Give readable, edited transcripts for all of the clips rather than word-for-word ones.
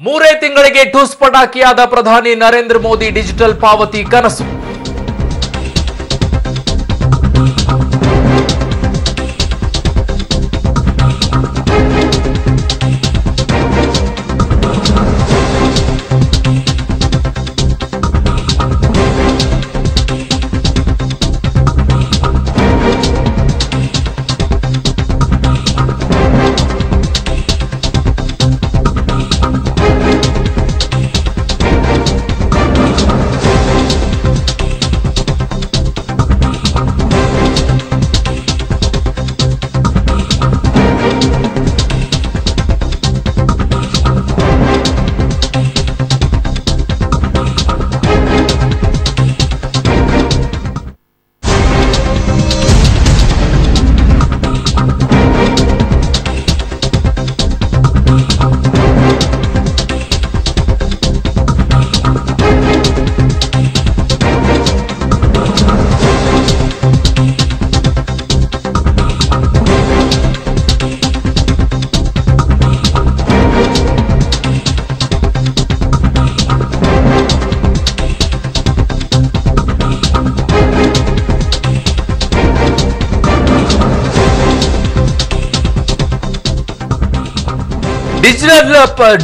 ಮೂರೇ ತಿಂಗಳಿಗೆ ಠುಸ್ ಪಟಾಕಿಯಾದ ಪ್ರಧಾನಿ ನರೇಂದ್ರ ಮೋದಿ ಡಿಜಿಟಲ್ ಪಾವತಿ ಕನಸು.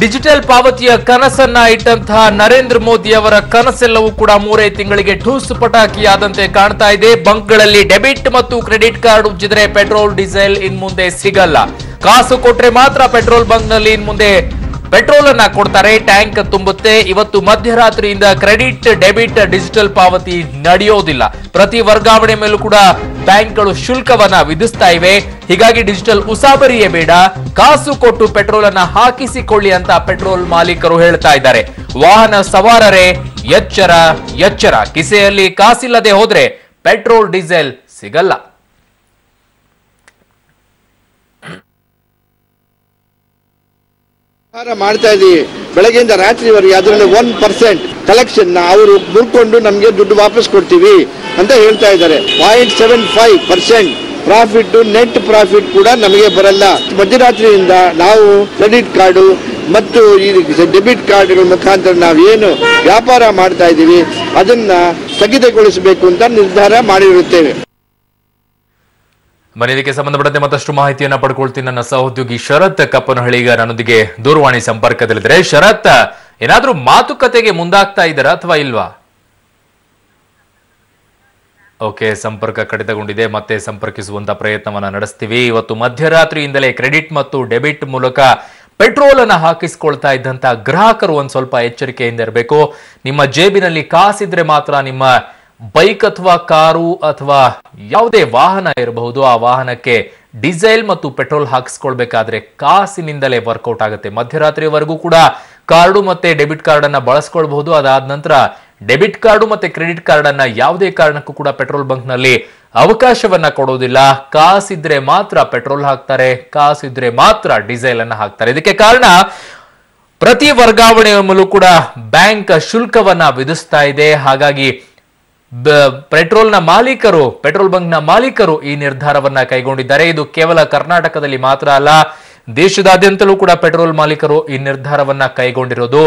ಡಿಜಿಟಲ್ ಪಾವತಿಯ ಕನಸನ್ನ ಇಟ್ಟಂತಹ ನರೇಂದ್ರ ಮೋದಿ ಅವರ ಕನಸೆಲ್ಲವೂ ಕೂಡ ಮೂರೇ ತಿಂಗಳಿಗೆ ಠೂಸ್ ಪಟಾಕಿಯಾದಂತೆ ಕಾಣ್ತಾ ಇದೆ. ಬಂಕ್ಗಳಲ್ಲಿ ಡೆಬಿಟ್ ಮತ್ತು ಕ್ರೆಡಿಟ್ ಕಾರ್ಡ್ ಉಜ್ಜಿದ್ರೆ ಪೆಟ್ರೋಲ್ ಡೀಸೆಲ್ ಇನ್ ಮುಂದೆ ಸಿಗಲ್ಲ. ಕಾಸು ಕೊಟ್ರೆ ಮಾತ್ರ ಪೆಟ್ರೋಲ್ ಬಂಕ್ ನಲ್ಲಿ ಇನ್ ಮುಂದೆ ಪೆಟ್ರೋಲ್ ಅನ್ನ ಕೊಡ್ತಾರೆ, ಟ್ಯಾಂಕ್ ತುಂಬುತ್ತೆ. ಇವತ್ತು ಮಧ್ಯರಾತ್ರಿಯಿಂದ ಕ್ರೆಡಿಟ್ ಡೆಬಿಟ್ ಡಿಜಿಟಲ್ ಪಾವತಿ ನಡೆಯೋದಿಲ್ಲ. ಪ್ರತಿ ವರ್ಗಾವಣೆ ಮೇಲೂ ಕೂಡ ಬ್ಯಾಂಕ್ಗಳು ಶುಲ್ಕವನ್ನ ವಿಧಿಸ್ತಾ ಇವೆ. ಹೀಗಾಗಿ ಡಿಜಿಟಲ್ ಉಸಾಬರಿಯೇ ಬೇಡ, ಕಾಸು ಕೊಟ್ಟು ಪೆಟ್ರೋಲ್ ಅನ್ನ ಹಾಕಿಸಿಕೊಳ್ಳಿ ಅಂತ ಪೆಟ್ರೋಲ್ ಮಾಲೀಕರು ಹೇಳ್ತಾ ಇದ್ದಾರೆ. ವಾಹನ ಸವಾರರೇ ಎಚ್ಚರ ಎಚ್ಚರ, ಕಿಸೆಯಲ್ಲಿ ಕಾಸಿಲ್ಲದೆ ಹೋದ್ರೆ ಪೆಟ್ರೋಲ್ ಡೀಸೆಲ್ ಸಿಗಲ್ಲ. ಮಾಡ್ತಾ ಇದೀವಿ ಬೆಳಗ್ಗೆಯಿಂದ ರಾತ್ರಿವರೆಗೆ. ಅದರಲ್ಲಿ 1% ಕಲೆಕ್ಷನ್ ಅವರು ಮುರ್ಕೊಂಡು ನಮಗೆ ದುಡ್ಡು ವಾಪಸ್ ಕೊಡ್ತೀವಿ ಅಂತ ಹೇಳ್ತಾ ಇದ್ದಾರೆ. 0.75% ಪ್ರಾಫಿಟ್, ನೆಟ್ ಪ್ರಾಫಿಟ್ ಕೂಡ ನಮಗೆ ಬರಲ್ಲ. ಮಧ್ಯರಾತ್ರಿಯಿಂದ ನಾವು ಕ್ರೆಡಿಟ್ ಕಾರ್ಡು ಮತ್ತು ಈ ಡೆಬಿಟ್ ಕಾರ್ಡ್ಗಳ ಮುಖಾಂತರ ನಾವೇನು ವ್ಯಾಪಾರ ಮಾಡ್ತಾ ಇದ್ದೀವಿ ಅದನ್ನ ಸ್ಥಗಿತಗೊಳಿಸಬೇಕು ಅಂತ ನಿರ್ಧಾರ ಮಾಡಿರುತ್ತೇವೆ. ಇದಕ್ಕೆ ಸಂಬಂಧಪಟ್ಟಂತೆ ಮತ್ತಷ್ಟು ಮಾಹಿತಿಯನ್ನ ಪಡ್ಕೊಳ್ತೀನಿ. ನನ್ನ ಸಹೋದ್ಯೋಗಿ ಶರತ್ ಕಪ್ಪನಹಳ್ಳಿ ಈಗ ನನ್ನೊಂದಿಗೆ ದೂರವಾಣಿ ಸಂಪರ್ಕದಲ್ಲಿದ್ದಾರೆ. ಶರತ್, ಏನಾದ್ರೂ ಮಾತುಕತೆಗೆ ಮುಂದಾಗ್ತಾ ಇದ್ದಾರಾ ಅಥವಾ ಇಲ್ವಾ? ಓಕೆ, ಸಂಪರ್ಕ ಕಡಿತಗೊಂಡಿದೆ. ಮತ್ತೆ ಸಂಪರ್ಕಿಸುವಂತ ಪ್ರಯತ್ನವನ್ನ ನಡೆಸ್ತೀವಿ. ಇವತ್ತು ಮಧ್ಯರಾತ್ರಿಯಿಂದಲೇ ಕ್ರೆಡಿಟ್ ಮತ್ತು ಡೆಬಿಟ್ ಮೂಲಕ ಪೆಟ್ರೋಲ್ ಅನ್ನ ಹಾಕಿಸ್ಕೊಳ್ತಾ ಇದ್ದಂತ ಗ್ರಾಹಕರು ಒಂದ್ ಸ್ವಲ್ಪ ಎಚ್ಚರಿಕೆಯಿಂದ ಇರಬೇಕು. ನಿಮ್ಮ ಜೇಬಿನಲ್ಲಿ ಕಾಸಿದ್ರೆ ಮಾತ್ರ ನಿಮ್ಮ ಬೈಕ್ ಅಥವಾ ಕಾರು ಅಥವಾ ಯಾವುದೇ ವಾಹನ ಇರಬಹುದು, ಆ ವಾಹನಕ್ಕೆ ಡೀಸೆಲ್ ಮತ್ತು ಪೆಟ್ರೋಲ್ ಹಾಕಿಸ್ಕೊಳ್ಬೇಕಾದ್ರೆ ಕಾಸಿನಿಂದಲೇ ವರ್ಕೌಟ್ ಆಗುತ್ತೆ. ಮಧ್ಯರಾತ್ರಿವರೆಗೂ ಕೂಡ ಕಾರ್ಡು ಮತ್ತೆ ಡೆಬಿಟ್ ಕಾರ್ಡ್ ಅನ್ನ ಬಳಸ್ಕೊಳ್ಬಹುದು. ಅದಾದ ನಂತರ ಡೆಬಿಟ್ ಕಾರ್ಡು ಮತ್ತೆ ಕ್ರೆಡಿಟ್ ಕಾರ್ಡ್ ಅನ್ನ ಯಾವುದೇ ಕಾರಣಕ್ಕೂ ಕೂಡ ಪೆಟ್ರೋಲ್ ಬಂಕ್ ನಲ್ಲಿ ಅವಕಾಶವನ್ನ ಕೊಡೋದಿಲ್ಲ. ಕಾಸಿದ್ರೆ ಮಾತ್ರ ಪೆಟ್ರೋಲ್ ಹಾಕ್ತಾರೆ, ಕಾಸಿದ್ರೆ ಮಾತ್ರ ಡೀಸೆಲ್ ಅನ್ನ ಹಾಕ್ತಾರೆ. ಇದಕ್ಕೆ ಕಾರಣ ಪ್ರತಿ ವರ್ಗಾವಣೆಯ ಮೂಲಕ ಕೂಡ ಬ್ಯಾಂಕ್ ಶುಲ್ಕವನ್ನ ವಿಧಿಸ್ತಾ ಇದೆ. ಹಾಗಾಗಿ ಪೆಟ್ರೋಲ್ ಬಂಕ್ ನ ಮಾಲೀಕರು ಈ ನಿರ್ಧಾರವನ್ನ ಕೈಗೊಂಡಿದ್ದಾರೆ. ಇದು ಕೇವಲ ಕರ್ನಾಟಕದಲ್ಲಿ ಮಾತ್ರ ಅಲ್ಲ, ದೇಶದಾದ್ಯಂತಲೂ ಕೂಡ ಪೆಟ್ರೋಲ್ ಮಾಲೀಕರು ಈ ನಿರ್ಧಾರವನ್ನ ಕೈಗೊಂಡಿರೋದು.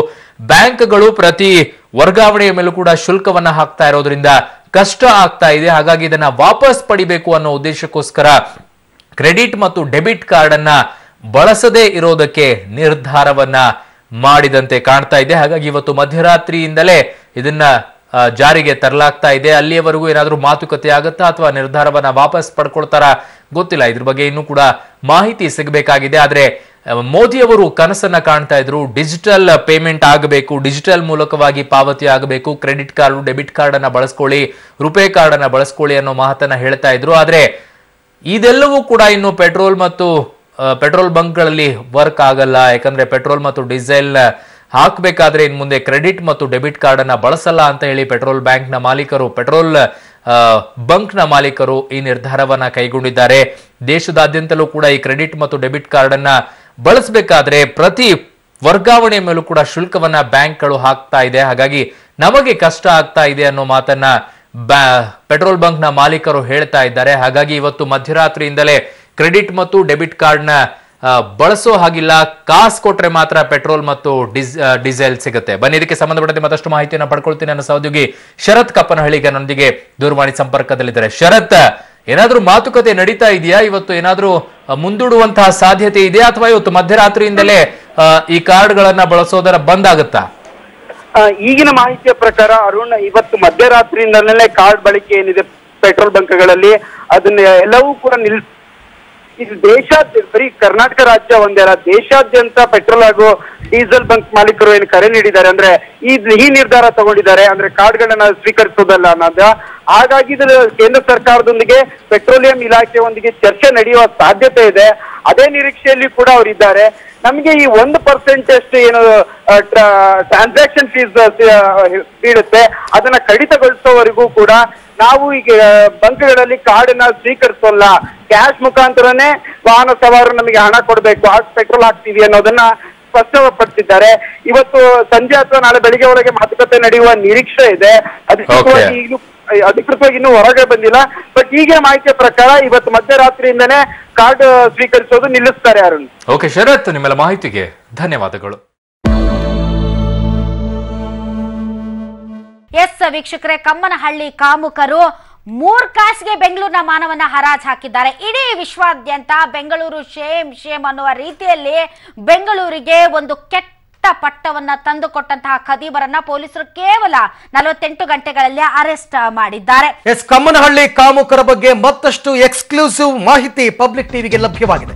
ಬ್ಯಾಂಕ್ಗಳು ಪ್ರತಿ ವರ್ಗಾವಣೆಯ ಮೇಲೂ ಕೂಡ ಶುಲ್ಕವನ್ನ ಹಾಕ್ತಾ ಇರೋದ್ರಿಂದ ಕಷ್ಟ ಆಗ್ತಾ ಇದೆ. ಹಾಗಾಗಿ ಇದನ್ನ ವಾಪಸ್ ಪಡಿಬೇಕು ಅನ್ನೋ ಉದ್ದೇಶಕ್ಕೋಸ್ಕರ ಕ್ರೆಡಿಟ್ ಮತ್ತು ಡೆಬಿಟ್ ಕಾರ್ಡ್ ಅನ್ನ ಬಳಸದೇ ಇರೋದಕ್ಕೆ ನಿರ್ಧಾರವನ್ನ ಮಾಡಿದಂತೆ ಕಾಣ್ತಾ ಇದೆ. ಹಾಗಾಗಿ ಇವತ್ತು ಮಧ್ಯರಾತ್ರಿಯಿಂದಲೇ ಇದನ್ನ ಜಾರಿಗೆ ತರಲಾಗ್ತಾ ಇದೆ. ಅಲ್ಲಿಯವರೆಗೂ ಏನಾದ್ರೂ ಮಾತುಕತೆ ಆಗುತ್ತಾ ಅಥವಾ ನಿರ್ಧಾರವನ್ನ ವಾಪಸ್ ಪಡ್ಕೊಳ್ತಾರ ಗೊತ್ತಿಲ್ಲ. ಇದ್ರ ಬಗ್ಗೆ ಇನ್ನೂ ಕೂಡ ಮಾಹಿತಿ ಸಿಗಬೇಕಾಗಿದೆ. ಆದ್ರೆ ಮೋದಿ ಅವರು ಕನಸನ್ನ ಕಾಣ್ತಾ ಇದ್ರು, ಡಿಜಿಟಲ್ ಪೇಮೆಂಟ್ ಆಗಬೇಕು, ಡಿಜಿಟಲ್ ಮೂಲಕವಾಗಿ ಪಾವತಿ ಆಗಬೇಕು, ಕ್ರೆಡಿಟ್ ಕಾರ್ಡ್ ಡೆಬಿಟ್ ಕಾರ್ಡ್ ಅನ್ನ ಬಳಸ್ಕೊಳ್ಳಿ, ರುಪೇ ಕಾರ್ಡ್ ಅನ್ನ ಬಳಸ್ಕೊಳ್ಳಿ ಅನ್ನೋ ಮಾತನ್ನ ಹೇಳ್ತಾ ಇದ್ರು. ಆದ್ರೆ ಇದೆಲ್ಲವೂ ಕೂಡ ಇನ್ನು ಪೆಟ್ರೋಲ್ ಬಂಕ್ಗಳಲ್ಲಿ ವರ್ಕ್ ಆಗಲ್ಲ. ಯಾಕಂದ್ರೆ ಪೆಟ್ರೋಲ್ ಮತ್ತು ಡೀಸೆಲ್ ಹಾಕಬೇಕಾದ್ರೆ ಇನ್ ಮುಂದೆ ಕ್ರೆಡಿಟ್ ಮತ್ತು ಡೆಬಿಟ್ ಕಾರ್ಡ್ ಅನ್ನ ಬಳಸಲ್ಲ ಅಂತ ಹೇಳಿ ಪೆಟ್ರೋಲ್ ಬಂಕ್ ನ ಮಾಲೀಕರು ಈ ನಿರ್ಧಾರವನ್ನ ಕೈಗೊಂಡಿದ್ದಾರೆ. ದೇಶದಾದ್ಯಂತಲೂ ಕೂಡ ಈ ಕ್ರೆಡಿಟ್ ಮತ್ತು ಡೆಬಿಟ್ ಕಾರ್ಡ್ ಅನ್ನ ಬಳಸಬೇಕಾದ್ರೆ ಪ್ರತಿ ವರ್ಗಾವಣೆ ಮೇಲೂ ಕೂಡ ಶುಲ್ಕವನ್ನ ಬ್ಯಾಂಕ್ಗಳು ಹಾಕ್ತಾ ಇದೆ. ಹಾಗಾಗಿ ನಮಗೆ ಕಷ್ಟ ಆಗ್ತಾ ಇದೆ ಅನ್ನೋ ಮಾತನ್ನ ಪೆಟ್ರೋಲ್ ಬಂಕ್ ನ ಮಾಲೀಕರು ಹೇಳ್ತಾ ಇದ್ದಾರೆ. ಹಾಗಾಗಿ ಇವತ್ತು ಮಧ್ಯರಾತ್ರಿಯಿಂದಲೇ ಕ್ರೆಡಿಟ್ ಮತ್ತು ಡೆಬಿಟ್ ಕಾರ್ಡ್ ನ ಬಳಸೋ ಹಾಗಿಲ್ಲ, ಕಾಸು ಕೊಟ್ರೆ ಮಾತ್ರ ಪೆಟ್ರೋಲ್ ಮತ್ತು ಡೀಸೆಲ್ ಸಿಗುತ್ತೆ. ಬನ್ನಿ, ಇದಕ್ಕೆ ಸಂಬಂಧಪಟ್ಟಂತೆ ಮತ್ತಷ್ಟು ಮಾಹಿತಿಯನ್ನು ಪಡ್ಕೊಳ್ತೀನಿ. ನನ್ನ ಸಹೋದ್ಯೋಗಿ ಶರತ್ ಕಪ್ಪನಹಳ್ಳಿಗೆ ನನ್ನೊಂದಿಗೆ ದೂರವಾಣಿ ಸಂಪರ್ಕದಲ್ಲಿದ್ದಾರೆ. ಶರತ್, ಏನಾದ್ರೂ ಮಾತುಕತೆ ನಡೀತಾ ಇದೆಯಾ? ಇವತ್ತು ಏನಾದ್ರೂ ಮುಂದೂಡುವಂತಹ ಸಾಧ್ಯತೆ ಇದೆಯಾ, ಅಥವಾ ಇವತ್ತು ಮಧ್ಯರಾತ್ರಿಯಿಂದಲೇ ಈ ಕಾರ್ಡ್ಗಳನ್ನ ಬಳಸೋದರ ಬಂದ್ ಆಗುತ್ತಾ? ಈಗಿನ ಮಾಹಿತಿಯ ಪ್ರಕಾರ ಅರುಣ್, ಇವತ್ತು ಮಧ್ಯರಾತ್ರಿಯಿಂದಲೇ ಕಾರ್ಡ್ ಬಳಕೆ ಏನಿದೆ ಪೆಟ್ರೋಲ್ ಬಂಕ್ಗಳಲ್ಲಿ ಅದನ್ನ ಎಲ್ಲವೂ ಕೂಡ ಇದು ದೇಶಾದ್ಯಂತ, ಬರೀ ಕರ್ನಾಟಕ ರಾಜ್ಯ ಒಂದೇ ಅಲ್ಲ, ದೇಶಾದ್ಯಂತ ಪೆಟ್ರೋಲ್ ಹಾಗೂ ಡೀಸೆಲ್ ಬಂಕ್ ಮಾಲೀಕರು ಏನು ಕರೆ ನೀಡಿದ್ದಾರೆ ಅಂದ್ರೆ ಈ ನಿರ್ಧಾರ ತಗೊಂಡಿದ್ದಾರೆ, ಅಂದ್ರೆ ಕಾರ್ಡ್ಗಳನ್ನ ಸ್ವೀಕರಿಸೋದಲ್ಲ ಅನ್ನೋದು. ಹಾಗಾಗಿ ಇದು ಕೇಂದ್ರ ಸರ್ಕಾರದೊಂದಿಗೆ ಪೆಟ್ರೋಲಿಯಂ ಇಲಾಖೆಯೊಂದಿಗೆ ಚರ್ಚೆ ನಡೆಯುವ ಸಾಧ್ಯತೆ ಇದೆ. ಅದೇ ನಿರೀಕ್ಷೆಯಲ್ಲಿ ಕೂಡ ಅವರಿದ್ದಾರೆ. ನಮಗೆ ಈ 1% ಅಷ್ಟು ಏನು ಟ್ರಾನ್ಸಾಕ್ಷನ್ ಫೀಸ್ ಬೀಳುತ್ತೆ ಅದನ್ನ ಕಡಿತಗೊಳಿಸೋವರೆಗೂ ಕೂಡ ನಾವು ಈಗ ಬಂಕ್ಗಳಲ್ಲಿ ಕಾರ್ಡನ್ನ ಸ್ವೀಕರಿಸೋಲ್ಲ, ಕ್ಯಾಶ್ ಮುಖಾಂತರನೇ ವಾಹನ ಸವಾರರು ನಮಗೆ ಹಣ ಕೊಡಬೇಕು, ಪೆಟ್ರೋಲ್ ಹಾಕ್ತೀವಿ ಅನ್ನೋದನ್ನ ಸ್ಪಷ್ಟಪಡಿಸಿದ್ದಾರೆ. ಇವತ್ತು ಸಂಜೆ ಅಥವಾ ನಾಳೆ ಬೆಳಿಗ್ಗೆ ಒಳಗೆ ಮಾತುಕತೆ ನಡೆಯುವ ನಿರೀಕ್ಷೆ ಇದೆ. ಅಧಿಕೃತವಾಗಿ ಇನ್ನೂ ಹೊರಗೆ ಬಂದಿಲ್ಲ. ಬಟ್ ಈಗಿನ ಮಾಹಿತಿಯ ಪ್ರಕಾರ ಇವತ್ತು ಮಧ್ಯರಾತ್ರಿಯಿಂದನೇ ಕಾರ್ಡ್ ಸ್ವೀಕರಿಸೋದು ನಿಲ್ಲಿಸ್ತಾರೆ. ಅರುಣ್. ಓಕೆ ಶರತ್, ನಿಮ್ಮೆಲ್ಲ ಮಾಹಿತಿಗೆ ಧನ್ಯವಾದಗಳು. ಎಸ್ ವೀಕ್ಷಕರೇ, ಕಮ್ಮನಹಳ್ಳಿ ಕಾಮುಕರು 3 ಕಾಸಿಗೆ ಬೆಂಗಳೂರಿನ ಮಾನವನ್ನ ಹರಾಜು ಹಾಕಿದ್ದಾರೆ. ಇಡೀ ವಿಶ್ವಾದ್ಯಂತ ಬೆಂಗಳೂರು ಶೇಮ್ ಅನ್ನುವ ರೀತಿಯಲ್ಲಿ ಬೆಂಗಳೂರಿಗೆ ಒಂದು ಕೆಟ್ಟ ಪಟ್ಟವನ್ನ ತಂದುಕೊಟ್ಟಂತಹ ಖದೀಬರನ್ನ ಪೊಲೀಸರು ಕೇವಲ 48 ಗಂಟೆಗಳಲ್ಲಿ ಅರೆಸ್ಟ್ ಮಾಡಿದ್ದಾರೆ. ಕಮ್ಮನಹಳ್ಳಿ ಕಾಮುಕರ ಬಗ್ಗೆ ಮತ್ತಷ್ಟು ಎಕ್ಸ್ಕ್ಲೂಸಿವ್ ಮಾಹಿತಿ ಪಬ್ಲಿಕ್ ಟಿವಿಗೆ ಲಭ್ಯವಾಗಿದೆ.